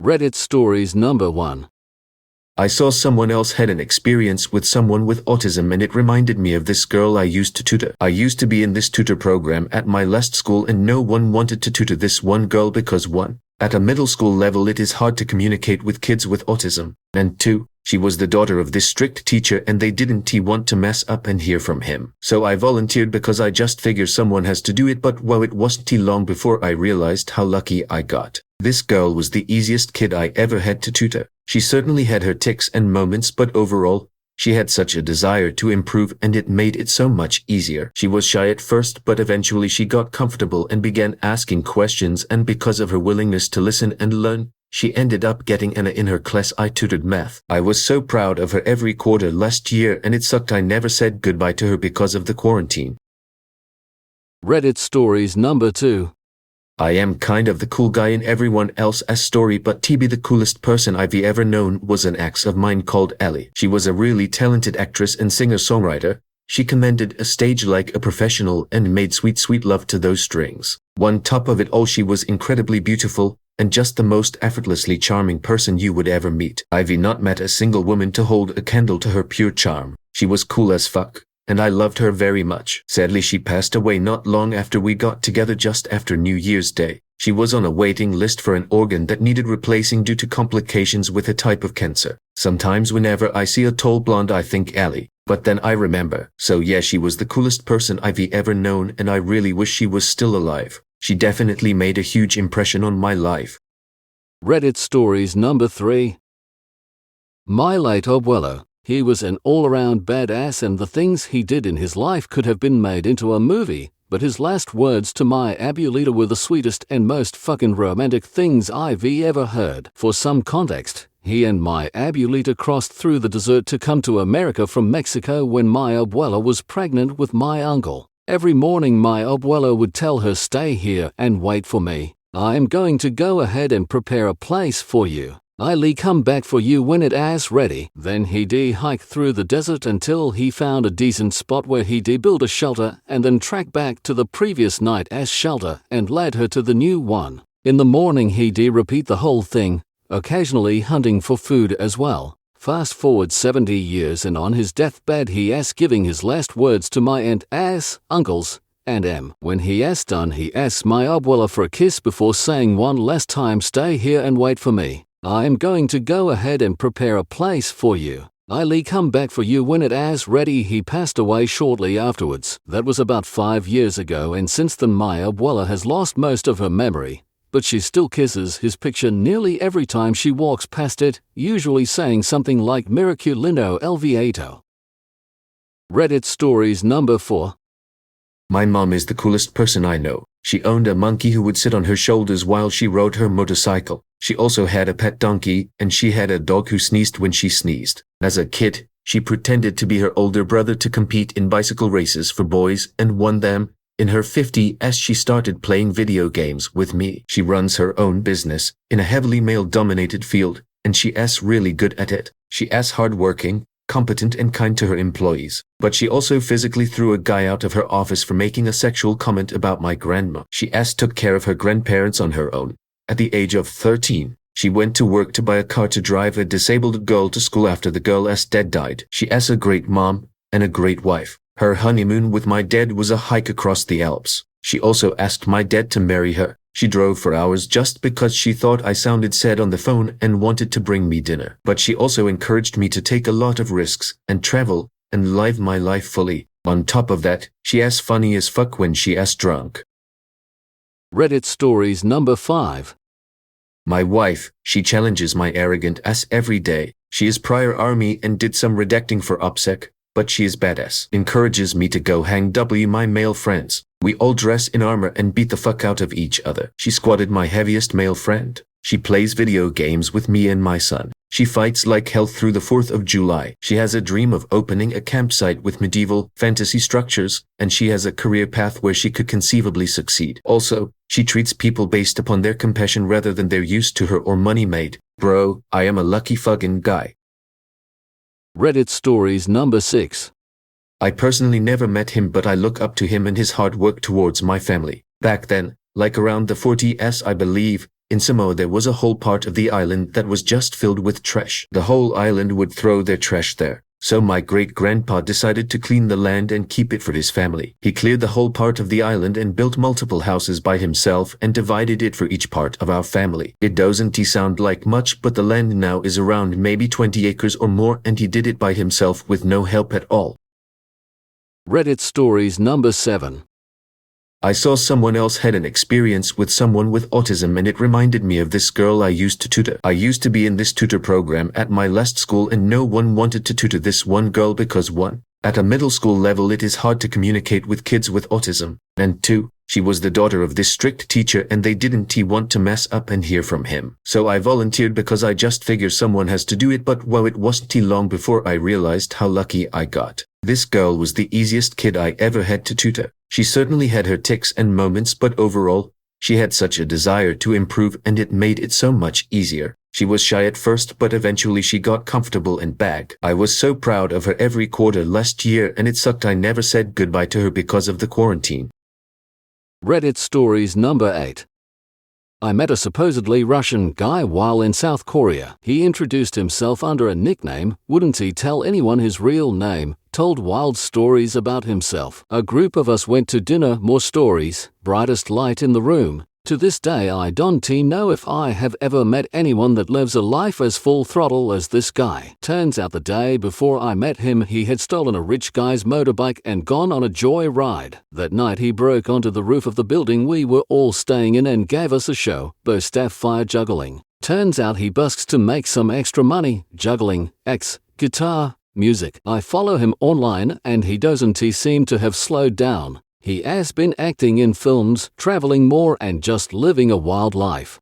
Reddit stories number 1. I saw someone else had an experience with someone with autism and it reminded me of this girl I used to tutor. I used to be in this tutor program at my last school and no one wanted to tutor this one girl because 1. At a middle school level it is hard to communicate with kids with autism, and 2. She was the daughter of this strict teacher and they didn't want to mess up and hear from him. So I volunteered because I just figured someone has to do it, but wow, it wasn't long before I realized how lucky I got. This girl was the easiest kid I ever had to tutor. She certainly had her tics and moments, but overall, she had such a desire to improve and it made it so much easier. She was shy at first, but eventually she got comfortable and began asking questions, and because of her willingness to listen and learn, she ended up getting an A in her class. I tutored math. I was so proud of her every quarter last year and it sucked I never said goodbye to her because of the quarantine. Reddit stories number 2. I am kind of the cool guy in everyone else's story, but TB the coolest person I've ever known was an ex of mine called Ellie. She was a really talented actress and singer-songwriter. She commanded a stage like a professional and made sweet love to those strings. On top of it all, she was incredibly beautiful and just the most effortlessly charming person you would ever meet. I've not met a single woman to hold a candle to her pure charm. She was cool as fuck, and I loved her very much. Sadly, she passed away not long after we got together, just after New Year's Day. She was on a waiting list for an organ that needed replacing due to complications with a type of cancer. Sometimes whenever I see a tall blonde I think Ellie, but then I remember. So yeah, she was the coolest person I've ever known and I really wish she was still alive. She definitely made a huge impression on my life. Reddit stories number 3. My late abuelo. He was an all-around badass and the things he did in his life could have been made into a movie, but his last words to my abuelita were the sweetest and most fucking romantic things I've ever heard. For some context, he and my abuelita crossed through the desert to come to America from Mexico when my abuela was pregnant with my uncle. Every morning my abuela would tell her, "Stay here and wait for me. I'm going to go ahead and prepare a place for you. I'll come back for you when it is ready." Then he'd hike through the desert until he found a decent spot where he'd build a shelter and then track back to the previous night's shelter and lead her to the new one. In the morning he'd repeat the whole thing, occasionally hunting for food as well. Fast forward 70 years and on his deathbed he's giving his last words to my aunt, uncles, and when he's done he asks my abuela for a kiss before saying one last time, "Stay here and wait for me. I'm going to go ahead and prepare a place for you. I'll come back for you when it is ready." He passed away shortly afterwards. That was about 5 years ago, and since then my abuela has lost most of her memory, but she still kisses his picture nearly every time she walks past it, usually saying something like "Miraculino Elviato." Reddit stories number 4. My mom is the coolest person I know. She owned a monkey who would sit on her shoulders while she rode her motorcycle. She also had a pet donkey, and she had a dog who sneezed when she sneezed. As a kid, she pretended to be her older brother to compete in bicycle races for boys and won them. In her 50s, she started playing video games with me. She runs her own business in a heavily male-dominated field, and she's really good at it. She's hardworking, competent and kind to her employees, but she also physically threw a guy out of her office for making a sexual comment about my grandma. She took care of her grandparents on her own. At the age of 13, she went to work to buy a car to drive a disabled girl to school after the girl's dad died. She's a great mom and a great wife. Her honeymoon with my dad was a hike across the Alps. She also asked my dad to marry her. She drove for hours just because she thought I sounded sad on the phone and wanted to bring me dinner. But she also encouraged me to take a lot of risks and travel and live my life fully. On top of that, she's funny as fuck when she's drunk. Reddit stories number 5. My wife, she challenges my arrogant ass every day. She is prior army and did some redacting for OPSEC, but she is badass. Encourages me to go hang my male friends. We all dress in armor and beat the fuck out of each other. She squatted my heaviest male friend. She plays video games with me and my son. She fights like hell through the 4th of July. She has a dream of opening a campsite with medieval fantasy structures, and she has a career path where she could conceivably succeed. Also, she treats people based upon their compassion rather than their use to her or money made. Bro, I am a lucky fucking guy. Reddit stories number 6. I personally never met him, but I look up to him and his hard work towards my family. Back then, like around the 40s I believe, In Samoa there was a whole part of the island that was just filled with trash. The whole island would throw their trash there. So my great-grandpa decided to clean the land and keep it for his family. He cleared the whole part of the island and built multiple houses by himself and divided it for each part of our family. It doesn't sound like much, but the land now is around maybe 20 acres or more, and he did it by himself with no help at all. Reddit stories number 7. I saw someone else had an experience with someone with autism, and it reminded me of this girl I used to tutor. I used to be in this tutor program at my last school, and no one wanted to tutor this one girl because 1. At a middle school level it is hard to communicate with kids with autism, and 2. She was the daughter of this strict teacher and they didn't want to mess up and hear from him. So I volunteered because I just figure someone has to do it, but well, it wasn't long before I realized how lucky I got. This girl was the easiest kid I ever had to tutor. She certainly had her tics and moments, but overall, she had such a desire to improve and it made it so much easier. She was shy at first, but eventually she got comfortable and back. I was so proud of her every quarter last year, and it sucked I never said goodbye to her because of the quarantine. Reddit stories number 8. I met a supposedly Russian guy while in South Korea. He introduced himself under a nickname, wouldn't he tell anyone his real name, told wild stories about himself. A group of us went to dinner, more stories, brightest light in the room. To this day I don't know if I have ever met anyone that lives a life as full throttle as this guy. Turns out the day before I met him he had stolen a rich guy's motorbike and gone on a joy ride. That night he broke onto the roof of the building we were all staying in and gave us a show, both staff fire juggling. Turns out he busks to make some extra money, juggling, guitar, music. I follow him online and he doesn't seem to have slowed down. He has been acting in films, traveling more and just living a wild life.